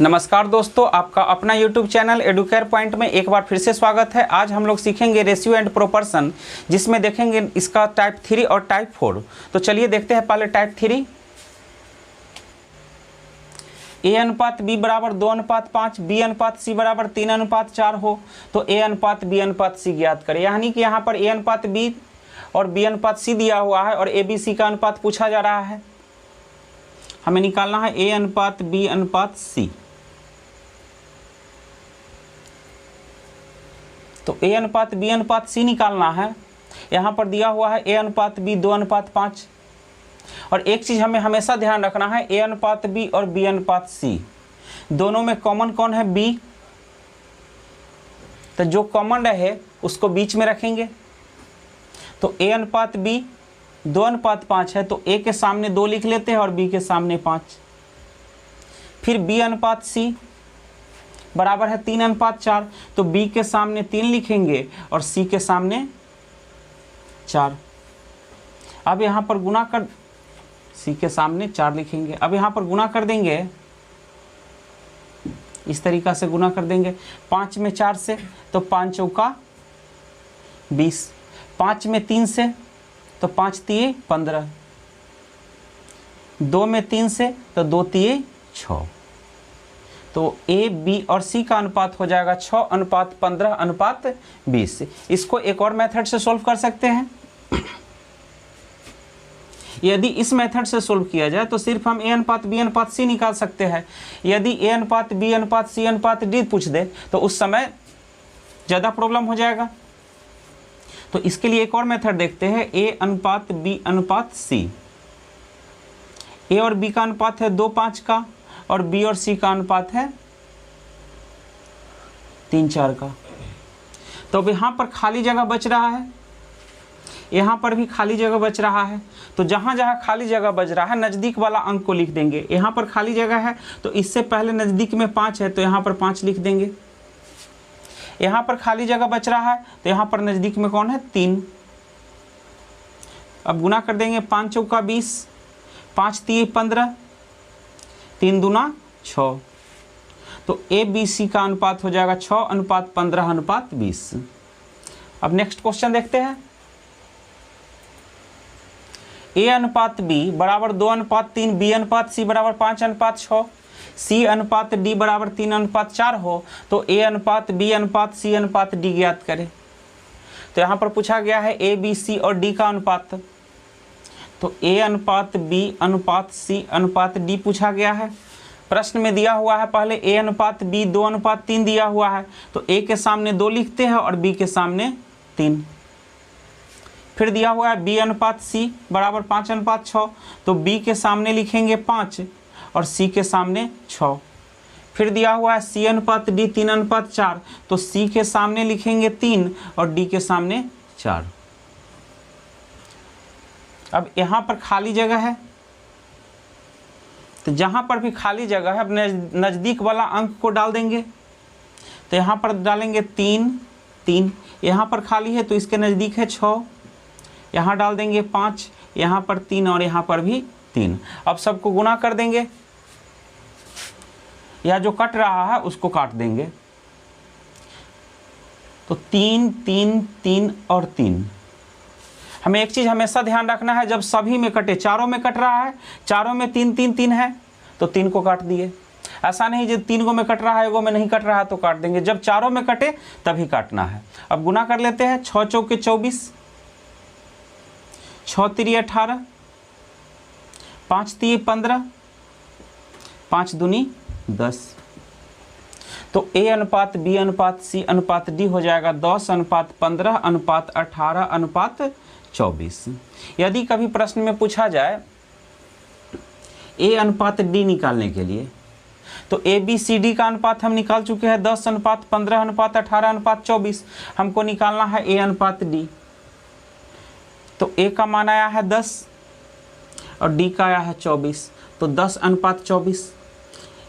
नमस्कार दोस्तों, आपका अपना YouTube चैनल एडुकेयर पॉइंट में एक बार फिर से स्वागत है। आज हम लोग सीखेंगे रेशियो एंड प्रोपोर्शन, जिसमें देखेंगे इसका टाइप 3 और टाइप 4। तो चलिए देखते हैं पहले टाइप 3। A अनुपात B बराबर 2:5, B अनुपात C बराबर 3:4 हो तो A अनुपात B अनुपात C ज्ञात करें। यानी कि यहाँ पर A अनुपात B और B अनुपात C दिया हुआ है और A B C का अनुपात पूछा जा रहा है। हमें निकालना है A अनुपात B अनुपात C। तो A अनुपात B अनुपात C निकालना है। यहाँ पर दिया हुआ है A अनुपात B 2:5। और एक चीज़ हमें हमेशा ध्यान रखना है, A अनुपात B और B अनुपात C दोनों में कॉमन कौन है? B। तो जो कॉमन रहे उसको बीच में रखेंगे। तो A अनुपात B 2:5 है तो A के सामने 2 लिख लेते हैं और B के सामने 5। फिर B अनुपात C बराबर है 3:4 तो B के सामने 3 लिखेंगे और C के सामने 4। अब यहाँ पर गुना कर, C के सामने 4 लिखेंगे। अब यहाँ पर गुना कर देंगे, इस तरीक़ा से गुना कर देंगे। 5 में 4 से तो 5 चौका 20, 5 में 3 से तो 5 तिये 15, 2 में 3 से तो 2 तिये 6। तो A, B और C का अनुपात हो जाएगा 6:15:20। इसको एक और मेथड से सोल्व कर सकते हैं। यदि इस मेथड से सोल्व किया जाए तो सिर्फ हम A अनुपात B अनुपात C निकाल सकते हैं। यदि A अनुपात B अनुपात C अनुपात D पूछ दे तो उस समय ज़्यादा प्रॉब्लम हो जाएगा। तो इसके लिए एक और मेथड देखते हैं, A अनुपात B अनुपात C। A और B का अनुपात है 2:5 का और B और C का अनुपात है 3:4 का। तो अब यहाँ पर खाली जगह बच रहा है, यहाँ पर भी खाली जगह बच रहा है। तो जहाँ जहाँ खाली जगह बच रहा है नज़दीक वाला अंक को लिख देंगे। यहाँ पर खाली जगह है तो इससे पहले नज़दीक में 5 है तो यहाँ पर 5 लिख देंगे। यहाँ पर खाली जगह बच रहा है तो यहाँ पर नज़दीक में कौन है? 3। अब गुना कर देंगे, 5 चौका 20, 5 तिये 15, 3 दूना 6। तो A B C का अनुपात हो जाएगा 6:15:20। अब नेक्स्ट क्वेश्चन देखते हैं। A अनुपात B बराबर 2:3, B अनुपात C बराबर 5:6, C अनुपात D बराबर 3:4 हो तो A अनुपात B अनुपात C अनुपात D ज्ञात करें। तो यहाँ पर पूछा गया है A B C और D का अनुपात। तो A अनुपात B अनुपात C अनुपात D पूछा गया है। प्रश्न में दिया हुआ है पहले A अनुपात B 2:3 दिया हुआ है तो A के सामने 2 लिखते हैं और B के सामने 3। फिर दिया हुआ है B अनुपात C बराबर 5:6 तो B के सामने लिखेंगे 5 और C के सामने 6। फिर दिया हुआ है C अनुपात D 3:4 तो C के सामने लिखेंगे 3 और D के सामने 4। अब यहाँ पर खाली जगह है तो जहाँ पर भी खाली जगह है अब नज़दीक वाला अंक को डाल देंगे। तो यहाँ पर डालेंगे 3 3, यहाँ पर खाली है तो इसके नज़दीक है 6, यहाँ डाल देंगे 5, यहाँ पर 3 और यहाँ पर भी 3। अब सबको गुना कर देंगे या जो कट रहा है उसको काट देंगे। तो 3 3 3 और 3। हमें एक चीज़ हमेशा ध्यान रखना है, जब सभी में कटे, चारों में कट रहा है, चारों में 3 3 3 है तो 3 को काट दिए। ऐसा नहीं जब 3 को में कट रहा है, एगो में नहीं कट रहा है तो काट देंगे। जब चारों में कटे तभी काटना है। अब गुना कर लेते हैं, 6 चौके 24, 6 तिये 18, 5 तिये 15, 5 दूनी 10। तो A अनुपात B अनुपात C अनुपात D हो जाएगा 10:15:18:24। यदि कभी प्रश्न में पूछा जाए A अनुपात D निकालने के लिए तो A B C D का अनुपात हम निकाल चुके हैं 10:15:18:24। हमको निकालना है A अनुपात D। तो A का मान आया है 10 और D का आया है 24 तो 10:24।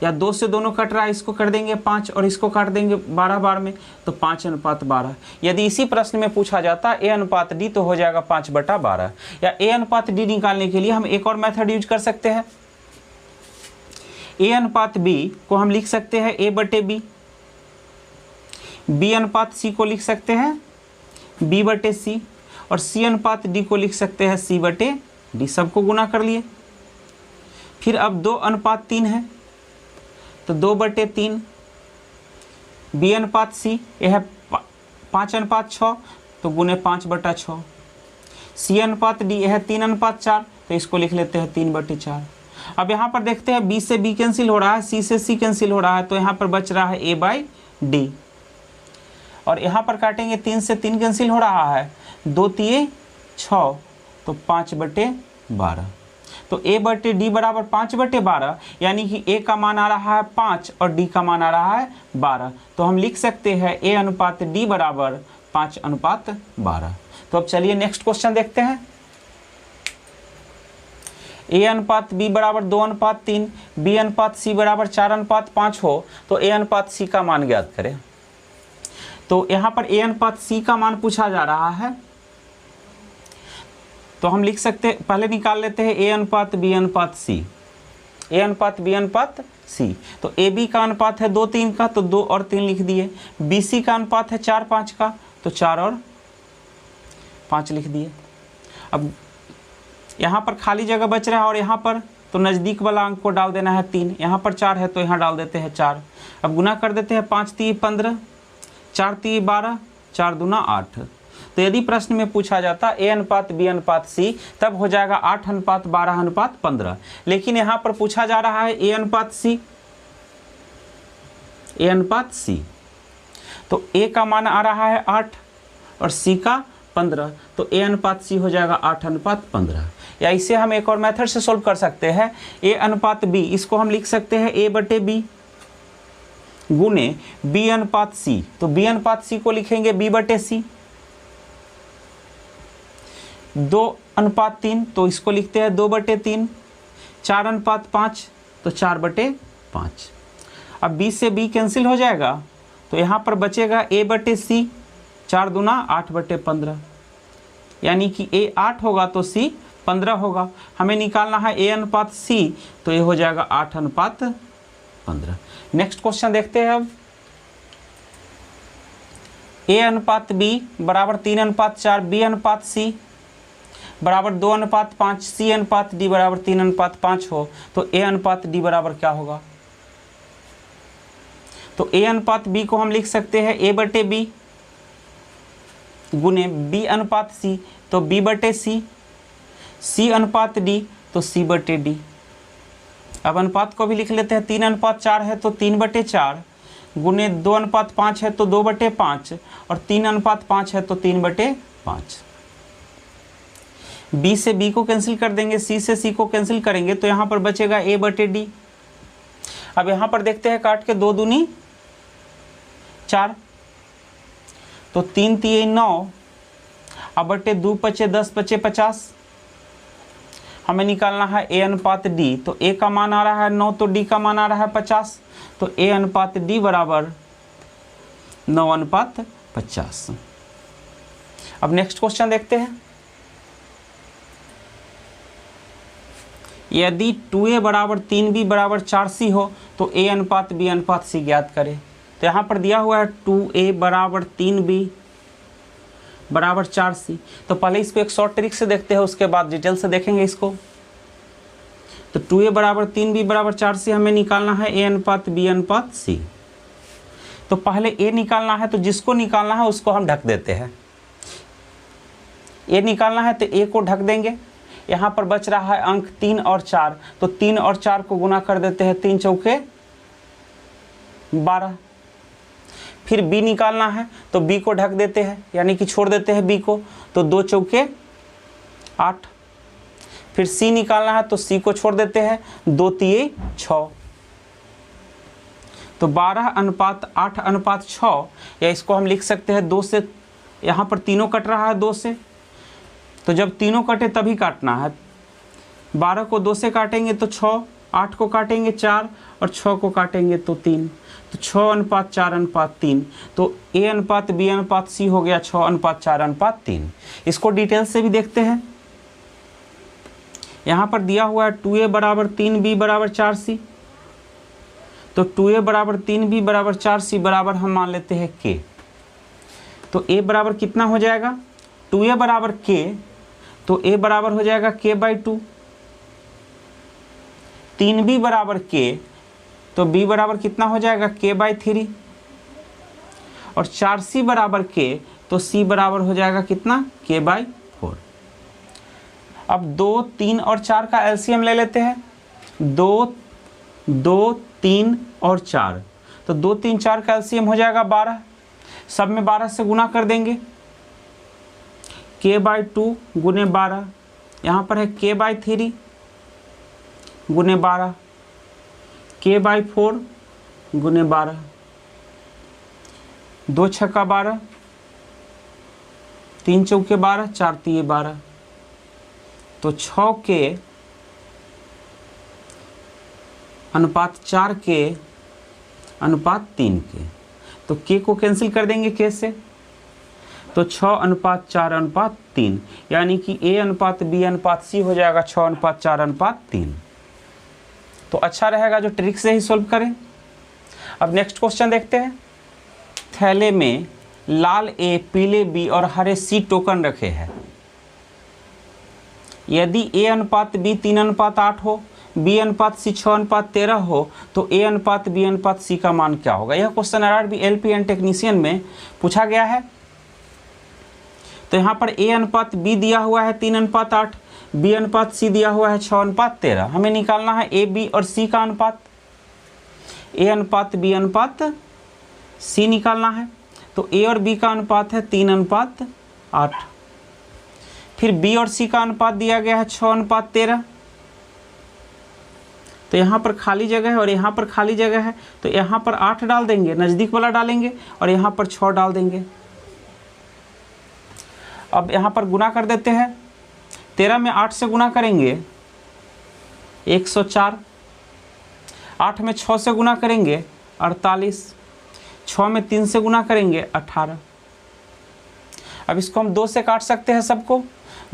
या 2 से दोनों कट रहा है, इसको कर देंगे 5 और इसको काट देंगे 12 बार में तो 5:12। यदि इसी प्रश्न में पूछा जाता A अनुपात D तो हो जाएगा 5/12। या A अनुपात D निकालने के लिए हम एक और मेथड यूज कर सकते हैं। ए अनुपात बी को हम लिख सकते हैं ए बटे बी, बी अनुपात सी को लिख सकते हैं बी बटे सी, और सी अनुपात डी को लिख सकते हैं सी बटे डी। सबको गुना कर लिए। फिर अब 2 अनुपात 3 है तो 2 बटे 3, बी अनुपात सी यह है 5 अनुपात 6 तो गुने 5 बटा 6, सी अनुपात डी यह है 3 अनुपात 4 तो इसको लिख लेते हैं 3 बटे 4। अब यहाँ पर देखते हैं बी से बी कैंसिल हो रहा है, सी से सी कैंसिल हो रहा है, तो यहाँ पर बच रहा है ए बाई डी। और यहाँ पर काटेंगे 3 से 3 कैंसिल हो रहा है, 2 तिये 6 तो 5 बटे 12। तो ए बटे डी बराबर 5 बटे 12, यानी कि ए का मान आ रहा है 5 और डी का मान आ रहा है 12। तो हम लिख सकते हैं ए अनुपात डी बराबर 5 अनुपात 12। तो अब चलिए नेक्स्ट क्वेश्चन देखते हैं। ए अनुपात बी बराबर 2 अनुपात 3, बी अनुपात सी बराबर 4 अनुपात 5 हो तो ए अनुपात सी का मान ज्ञात करें। तो यहाँ पर ए अनुपात सी का मान पूछा जा रहा है, तो हम लिख सकते हैं, पहले निकाल लेते हैं ए अनुपात बी अनुपात सी, ए अनुपात बी अनुपात सी। तो ए बी का अनुपात है 2 3 का तो 2 और 3 लिख दिए, बी सी का अनुपात है 4 5 का तो 4 और 5 लिख दिए। अब यहाँ पर खाली जगह बच रहा है और यहाँ पर तो नज़दीक वाला अंक को डाल देना है 3, यहाँ पर 4 है तो यहाँ डाल देते हैं 4। अब गुना कर देते हैं 5 3 15, 4 3 12, 4 दूना 8। तो यदि प्रश्न में पूछा जाता ए अनुपात बी अनुपात सी तब हो जाएगा 8 अनुपात 12 अनुपात 15, लेकिन यहाँ पर पूछा जा रहा है ए अनुपात सी, ए अनुपात सी। तो ए का मान आ रहा है 8 और सी का 15, तो ए अनुपात सी हो जाएगा 8 अनुपात 15। या इसे हम एक और मेथड से सोल्व कर सकते हैं, ए अनुपात बी इसको हम लिख सकते हैं ए बटे बी गुने बी अनुपात सी। तो बी अनुपात सी को लिखेंगे बी बटे सी, 2 अनुपात 3 तो इसको लिखते हैं 2 बटे 3, 4 अनुपात 5 तो 4 बटे 5। अब बी से बी कैंसिल हो जाएगा तो यहाँ पर बचेगा ए बटे सी, 4 दूना 8 बटे 15, यानी कि ए 8 होगा तो सी 15 होगा। हमें निकालना है ए अनुपात सी, तो ये हो जाएगा 8 अनुपात 15। नेक्स्ट क्वेश्चन देखते हैं। अब ए अनुपात बी बराबर 3 अनुपात 4, बी अनुपात सी बराबर 2 अनुपात 5, सी अनुपात डी बराबर 3 अनुपात 5 हो तो ए अनुपात डी बराबर क्या होगा। तो ए अनुपात बी को हम लिख सकते हैं ए बटे बी गुने बी अनुपात सी तो बी बटे सी, सी अनुपात डी तो सी बटे डी। अब अनुपात को भी लिख लेते हैं, 3 अनुपात 4 है तो 3 बटे 4 गुने 2 अनुपात 5 है तो 2 बटे 5 और 3 अनुपात 5 है तो 3 बटे 5। बी से बी को कैंसिल कर देंगे, सी से सी को कैंसिल करेंगे तो यहाँ पर बचेगा ए बटे डी। अब यहाँ पर देखते हैं काट के 2 दूनी 4 तो 3 तिये 9, अब बटे 2 पचे 10 पचे 50। हमें निकालना है ए अनुपात डी, तो ए का मान आ रहा है 9 तो डी का मान आ रहा है 50, तो ए अनुपात डी बराबर 9 अनुपात 50। अब नेक्स्ट क्वेश्चन देखते हैं। यदि 2a बराबर 3b बराबर 4c हो तो a अनुपात b अनुपात c ज्ञात करें। तो यहाँ पर दिया हुआ है 2a बराबर 3b बराबर 4c। तो पहले इसको एक शॉर्ट ट्रिक से देखते हैं, उसके बाद डिटेल से देखेंगे इसको। तो 2a बराबर 3b बराबर 4c हमें निकालना है a अनुपात b अनुपात c। तो पहले a निकालना है, तो जिसको निकालना है उसको हम ढक देते हैं। a निकालना है तो a को ढक देंगे। यहाँ पर बच रहा है अंक 3 और 4, तो 3 और 4 को गुना कर देते हैं, 3 चौके 12। फिर b निकालना है तो b को ढक देते हैं, यानी कि छोड़ देते हैं b को, तो 2 चौके 8। फिर c निकालना है तो c को छोड़ देते हैं, 2 तिये 6। तो 12 अनुपात 8 अनुपात 6, या इसको हम लिख सकते हैं 2 से, यहाँ पर तीनों कट रहा है 2 से, तो जब तीनों कटे तभी काटना है। 12 को 2 से काटेंगे तो 6, 8 को काटेंगे 4 और 6 को काटेंगे तो 3, तो 6 अनुपात 4 अनुपात 3। तो a अनुपात b अनुपात c हो गया 6 अनुपात 4 अनुपात 3। इसको डिटेल से भी देखते हैं। यहाँ पर दिया हुआ है 2a बराबर 3b बराबर 4c, तो 2a बराबर 3, b बराबर 4, c बराबर हम मान लेते हैं k। तो a बराबर कितना हो जाएगा, 2a बराबर k, तो a बराबर हो जाएगा k/2। 3b बराबर k, तो b बराबर कितना हो जाएगा k/3। और 4c बराबर k, तो c बराबर हो जाएगा कितना k/4। अब 2, 3 और 4 का एलसीएम ले लेते हैं। 2, 3 और 4, तो 2, 3, 4 का एलसीएम हो जाएगा 12। सब में 12 से गुना कर देंगे, k/2 गुने 12, यहाँ पर है k/3 गुने 12, k/4 गुने 12, 2 छक्का 12, 3 चौके 12, 4 तिये 12, तो 6 के अनुपात 4 के अनुपात 3 के, तो k को कैंसिल कर देंगे k से, तो 6:4:3, यानी कि a/b/c हो जाएगा 6:4:3। तो अच्छा रहेगा जो ट्रिक से ही सोल्व करें। अब नेक्स्ट क्वेश्चन देखते हैं। थैले में लाल a, पीले b और हरे c टोकन रखे हैं। यदि a/b 3:8 हो, b/c 6:13 हो, तो a/b/c का मान क्या होगा। यह question RRB LP and technician में पूछा गया है। तो यहाँ पर a/b दिया हुआ है 3:8, b/c दिया हुआ है 6:13। हमें निकालना है a, b और c का अनुपात, a/b/c निकालना है। तो a और b का अनुपात है 3:8। फिर b और c का अनुपात दिया गया है 6:13। तो यहाँ पर खाली जगह है और यहाँ पर खाली जगह है, तो यहाँ पर 8 डाल देंगे, नज़दीक वाला डालेंगे, और यहाँ पर 6 डाल देंगे। अब यहाँ पर गुना कर देते हैं। 13 में 8 से गुना करेंगे 104, 8 में 6 से गुना करेंगे 48, 6 में 3 से गुना करेंगे 18। अब इसको हम 2 से काट सकते हैं सबको।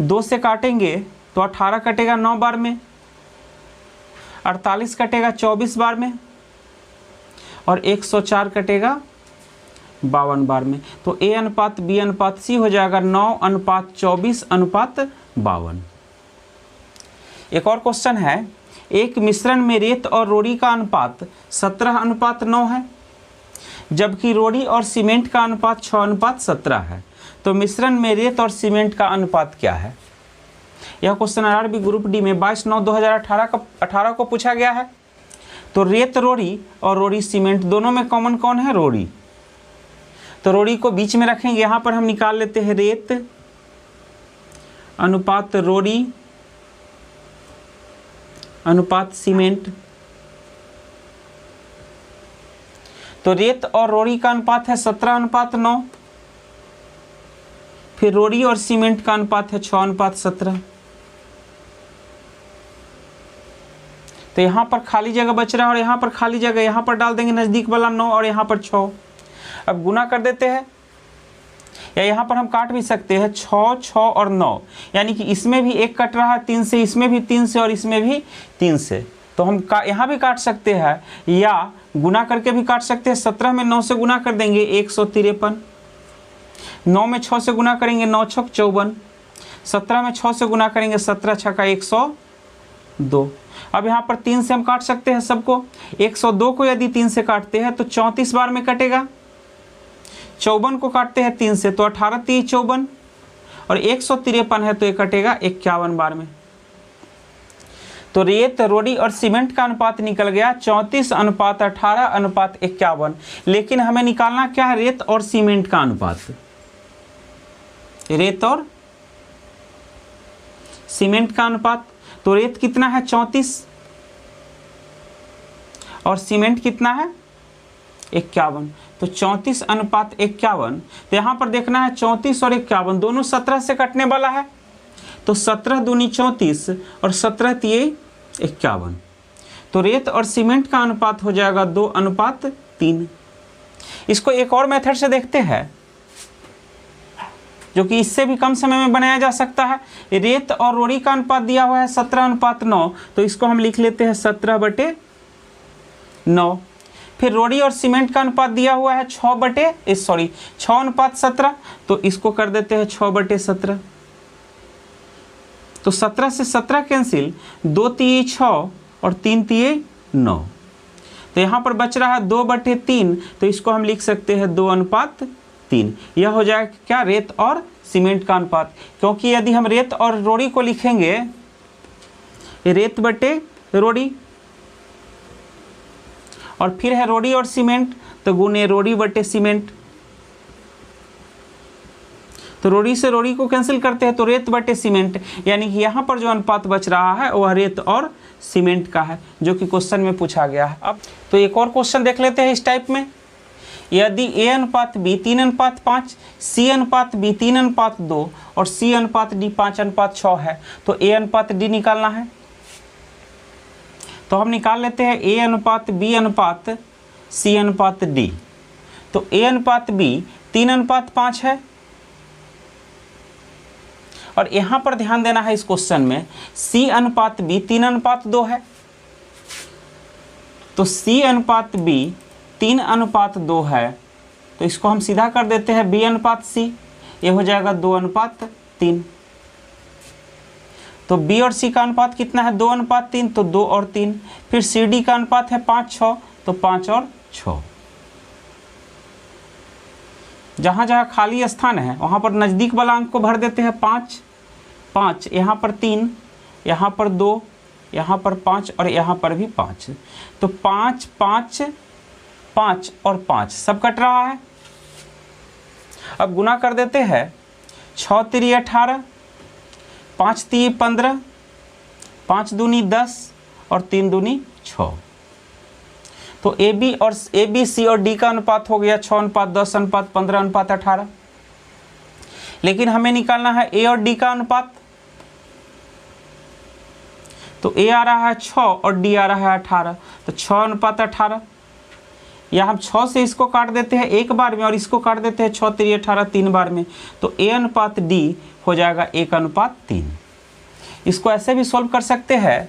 2 से काटेंगे तो 18 कटेगा 9 बार में, 48 कटेगा 24 बार में, और 104 कटेगा 52 बार में। तो a/b/c हो जाएगा 9:24:52। एक और क्वेश्चन है। एक मिश्रण में रेत और रोड़ी का अनुपात 17:9 है, जबकि रोड़ी और सीमेंट का अनुपात 6:17 है। तो मिश्रण में रेत और सीमेंट का अनुपात क्या है। यह क्वेश्चन RRB ग्रुप डी में 22/9/2018 को पूछा गया है। तो रेत रोड़ी और रोड़ी सीमेंट दोनों में कॉमन कौन है, रोड़ी। तो रोड़ी को बीच में रखेंगे। यहाँ पर हम निकाल लेते हैं रेत अनुपात रोड़ी अनुपात सीमेंट। तो रेत और रोड़ी का अनुपात है 17:9। फिर रोड़ी और सीमेंट का अनुपात है 6:17। तो यहाँ पर खाली जगह बच रहा है और यहाँ पर खाली जगह, यहाँ पर डाल देंगे नज़दीक वाला 9 और यहाँ पर 6। अब गुना कर देते हैं, या यहाँ पर हम काट भी सकते हैं 6, 6 और 9, यानी कि इसमें भी 1 कट रहा है 3 से, इसमें भी 3 से और इसमें भी 3 से। तो हम यहाँ भी काट सकते हैं या गुना करके भी काट सकते हैं। 17 में 9 से गुना कर देंगे 153, 9 में 6 से गुना करेंगे 9 छक 54, 17 में 6 से गुना करेंगे 17 छक्का 102। अब यहाँ पर 3 से हम काट सकते हैं सबको। 102 को यदि 3 से काटते हैं तो 34 बार में कटेगा। 54 को काटते हैं 3 से तो 18 3 54, और 153 है तो ये कटेगा 51 बार में। तो रेत रोड़ी और सीमेंट का अनुपात निकल गया 34:18:51। लेकिन हमें निकालना क्या है, रेत और सीमेंट का अनुपात। रेत और सीमेंट का अनुपात। तो रेत कितना है 34 और सीमेंट कितना है 51। तो 34:51। तो यहाँ पर देखना है 34 और 51 दोनों 17 से कटने वाला है। तो 17 दूनी 34 और 17 तिये 51। तो रेत और सीमेंट का अनुपात हो जाएगा 2:3। इसको एक और मेथड से देखते हैं जो कि इससे भी कम समय में बनाया जा सकता है। रेत और रोड़ी का अनुपात दिया हुआ है 17:9, तो इसको हम लिख लेते हैं 17/9। फिर रोड़ी और सीमेंट का अनुपात दिया हुआ है 6/17, तो इसको कर देते हैं 6/17। तो 17 से 17 कैंसिल, 2 तिये 6 और 3 तिये 9। तो यहाँ पर बच रहा है 2/3, तो इसको हम लिख सकते हैं 2:3। यह हो जाएगा क्या, रेत और सीमेंट का अनुपात। क्योंकि यदि हम रेत और रोड़ी को लिखेंगे, रेत बटे रोड़ी, और फिर है रोड़ी और सीमेंट, तो गुने रोड़ी बटे सीमेंट। तो रोड़ी से रोड़ी को कैंसिल करते हैं तो रेत बटे सीमेंट, यानी कि यहाँ पर जो अनुपात बच रहा है वह रेत और सीमेंट का है, जो कि क्वेश्चन में पूछा गया है। अब तो एक और क्वेश्चन देख लेते हैं इस टाइप में। यदि A/B 3:5, C/B 3:2 और C/D 5:6 है, तो A/D निकालना है। तो हम निकाल लेते हैं A/B/C/D। तो A/B 3:5 है, और यहाँ पर ध्यान देना है इस क्वेश्चन में, C/B 3:2 है। तो C/B 3:2 है, तो इसको हम सीधा कर देते हैं B/C, ये हो जाएगा 2:3। तो B और C का अनुपात कितना है, 2:3, तो 2 और 3। फिर CD का अनुपात है 5:6, तो 5 और 6। जहाँ जहाँ खाली स्थान है वहाँ पर नज़दीक वाला अंक को भर देते हैं 5, 5, यहाँ पर 3, यहाँ पर 2, यहाँ पर 5 और यहाँ पर भी 5। तो 5, 5, 5 और 5 सब कट रहा है। अब गुना कर देते हैं, 6 तिरी 18, 5 तिरी 15, 5 दूनी 10 और 3 दूनी 6। तो ABC और D का अनुपात हो गया 6:10:15:18। लेकिन हमें निकालना है A और D का अनुपात। तो A आ रहा है 6 और D आ रहा है 18, तो 6:18। या हम 6 से इसको काट देते हैं एक बार में और इसको काट देते हैं 6 तिरी 18 3 बार में, तो A/D हो जाएगा 1:3। इसको ऐसे भी सॉल्व कर सकते हैं।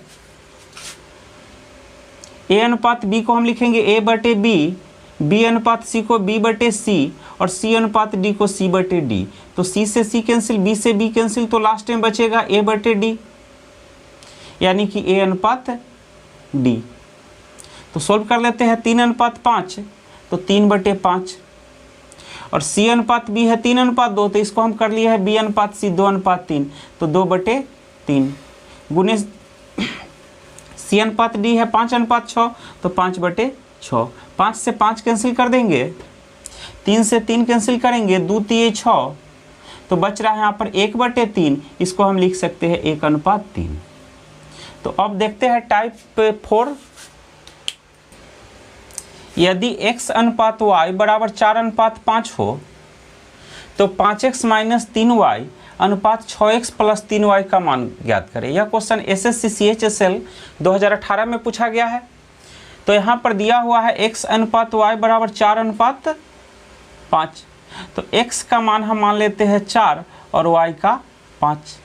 A/B को हम लिखेंगे A/B, B/C को B/C और C/D को C/D। तो C से C कैंसिल, B से B कैंसिल, तो लास्ट में बचेगा A/D, यानी कि A/D। तो सॉल्व कर लेते हैं, 3:5, तो 3/5, और C/B है 3:2, तो इसको हम कर लिए है B/C 2:3, तो 2/3 गुने C/D है 5:6, तो 5/6। 5 से 5 कैंसिल कर देंगे, 3 से 3 कैंसिल करेंगे, 2 तिये 6, तो बच रहा है यहाँ पर 1/3। इसको हम लिख सकते हैं 1:3। तो अब देखते हैं टाइप 4। यदि X/Y बराबर 4:5 हो, तो 5x - 3y अनुपात 6x + 3y का मान ज्ञात करें। यह क्वेश्चन SSC CHSL 2018 में पूछा गया है। तो यहाँ पर दिया हुआ है X/Y बराबर 4:5। तो x का मान हम मान लेते हैं 4 और y का 5।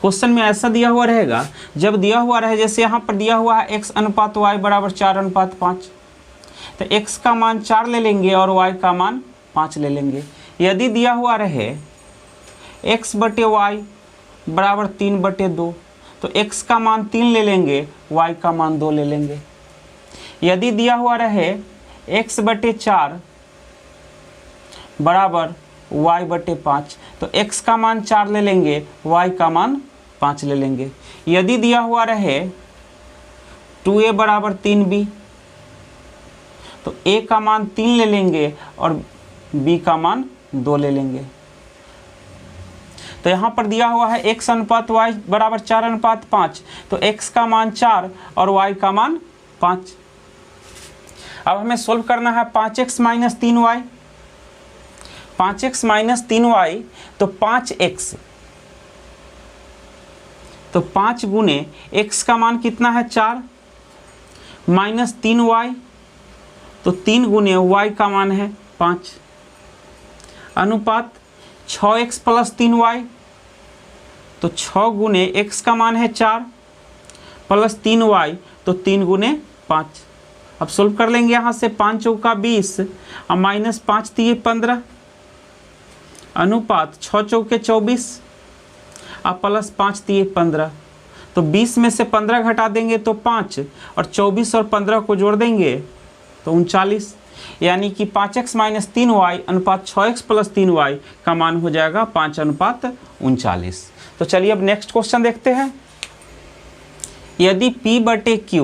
क्वेश्चन में ऐसा दिया हुआ रहेगा, जब दिया हुआ रहे, जैसे यहाँ पर दिया हुआ है X/Y बराबर 4:5, तो x का मान 4 ले लेंगे और y का मान 5 ले लेंगे। यदि दिया हुआ रहे x/y बराबर 3/2, तो x का मान 3 ले लेंगे, y का मान 2 ले लेंगे। यदि दिया हुआ रहे x/4 बराबर y/5, तो x का मान 4 ले लेंगे, y का मान 5 ले लेंगे। यदि दिया हुआ रहे 2a बराबर 3b, तो a का मान 3 ले लेंगे और b का मान 2 ले लेंगे। तो यहाँ पर दिया हुआ है X/Y बराबर 4:5, तो x का मान 4 और y का मान 5। अब हमें सोल्व करना है 5x - 3y। 5x - 3y, तो 5x, तो 5 गुने x का मान कितना है 4 माइनस 3y, तो 3 गुने y का मान है 5, अनुपात 6x + 3y, तो 6 गुने x का मान है 4 प्लस 3y, तो 3 गुने 5। अब सोल्व कर लेंगे यहाँ से, 5 चौका 20 और माइनस 5 दिए 15 अनुपात 6 चौके 24 और प्लस 5 दिए 15। तो 20 में से 15 घटा देंगे तो 5 और 24 और 15 को जोड़ देंगे तो 39, यानी कि 5x माइनस 3y अनुपात 6x प्लस 3y का मान हो जाएगा 5 अनुपात 39। तो चलिए अब नेक्स्ट क्वेश्चन देखते हैं। यदि p बटे q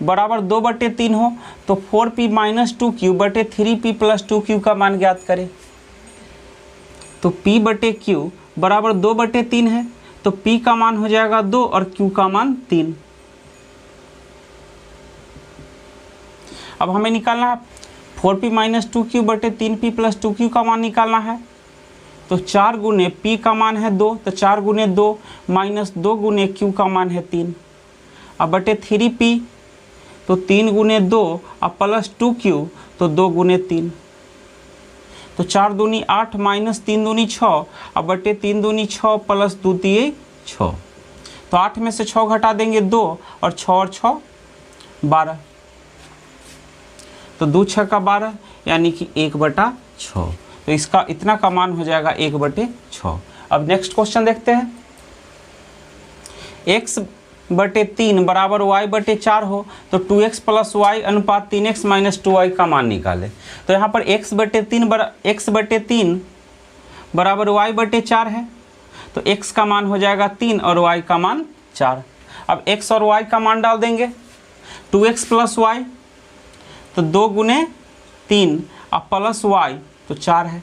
बराबर 2/3 हो तो 4p माइनस 2q बटे 3p प्लस 2q का मान ज्ञात करें। तो p बटे q बराबर 2/3 है, तो p का मान हो जाएगा 2 और q का मान 3। अब हमें निकालना है 4p माइनस 2q बटे 3p प्लस 2q का मान निकालना है। तो 4 गुने p का मान है 2, तो 4 गुने 2 माइनस 2 गुने q का मान है 3। अब बटे 3p, तो 3 गुने 2 और प्लस 2q, तो 2 गुने 3। तो 4 दूनी 8 माइनस 3 दूनी 6 और बटे 3 दूनी 6 प्लस 2 दिए 6। तो 8 में से 6 घटा देंगे 2 और 6 और 6 12। तो 2 6 का 12 यानी कि 1/6। तो इसका इतना का मान हो जाएगा 1/6। अब नेक्स्ट क्वेश्चन देखते हैं। x बटे 3 बराबर y बटे 4 हो तो 2x प्लस y अनुपात 3x माइनस 2y का मान निकालें। तो यहाँ पर x बटे 3 बराबर y बटे 4 है, तो x का मान हो जाएगा 3 और y का मान 4। अब x और y का मान डाल देंगे। 2x प्लस y, तो 2 गुने 3 और प्लस y, तो 4 है।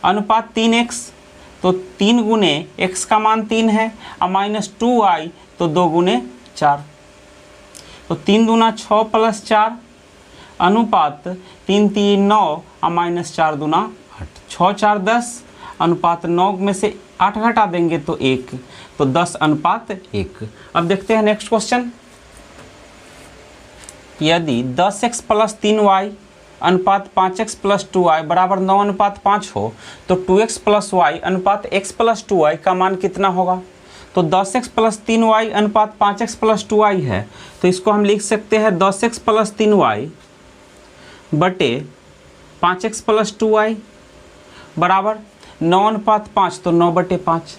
अनुपात 3x, तो 3 गुने x का मान 3 है और माइनस 2y, तो 2 गुने 4। तो 3 दूना 6 प्लस 4 अनुपात 3 3 9 और माइनस 4 दूना 8। 6 4 10 अनुपात 9 में से 8 घटा देंगे तो 1, तो 10 अनुपात 1। अब देखते हैं नेक्स्ट क्वेश्चन। यदि 10x प्लस 3y अनुपात 5x प्लस 2y बराबर 9 अनुपात 5 हो तो 2x प्लस y अनुपात x प्लस 2y का मान कितना होगा। तो 10x प्लस 3y अनुपात 5x प्लस 2y है, तो इसको हम लिख सकते हैं 10x प्लस 3y बटे 5x प्लस 2y बराबर 9 अनुपात 5, तो 9/5।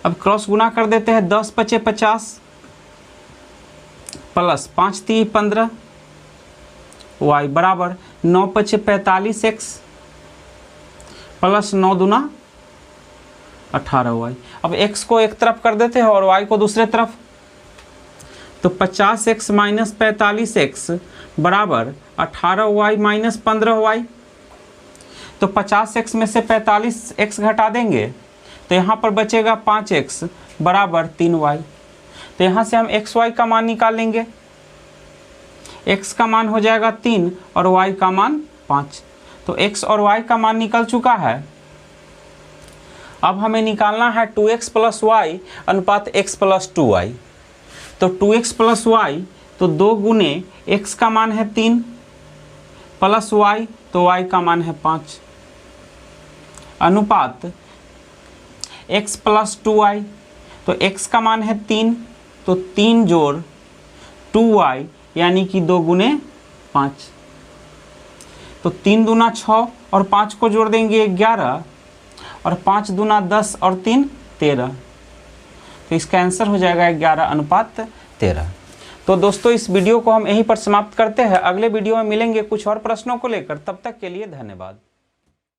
अब क्रॉस गुना कर देते हैं। 10 × 5 = 50 प्लस 5 × 3 = 15 y बराबर 9 × 5 = 45x प्लस 9 दूना 18y। अब x को एक तरफ कर देते हैं और y को दूसरे तरफ। तो 50x माइनस 45x बराबर 18y माइनस 15y। तो 50x में से 45x घटा देंगे तो यहाँ पर बचेगा 5x बराबर 3y। तो यहाँ से हम xy का मान निकाल लेंगे। x का मान हो जाएगा 3 और y का मान 5। तो x और y का मान निकल चुका है। अब हमें निकालना है 2x प्लस y अनुपात x प्लस 2y। तो 2x प्लस y, तो 2 गुने x का मान है 3 प्लस y, तो y का मान है 5 अनुपात x प्लस 2y। तो x का मान है 3, तो 3 जोड़ 2y यानी कि 2 गुने 5। तो 3 दूना 6 और 5 को जोड़ देंगे 11 और 5 दूना 10 और 3 13। तो इसका आंसर हो जाएगा 11 अनुपात 13। तो दोस्तों इस वीडियो को हम यहीं पर समाप्त करते हैं। अगले वीडियो में मिलेंगे कुछ और प्रश्नों को लेकर। तब तक के लिए धन्यवाद।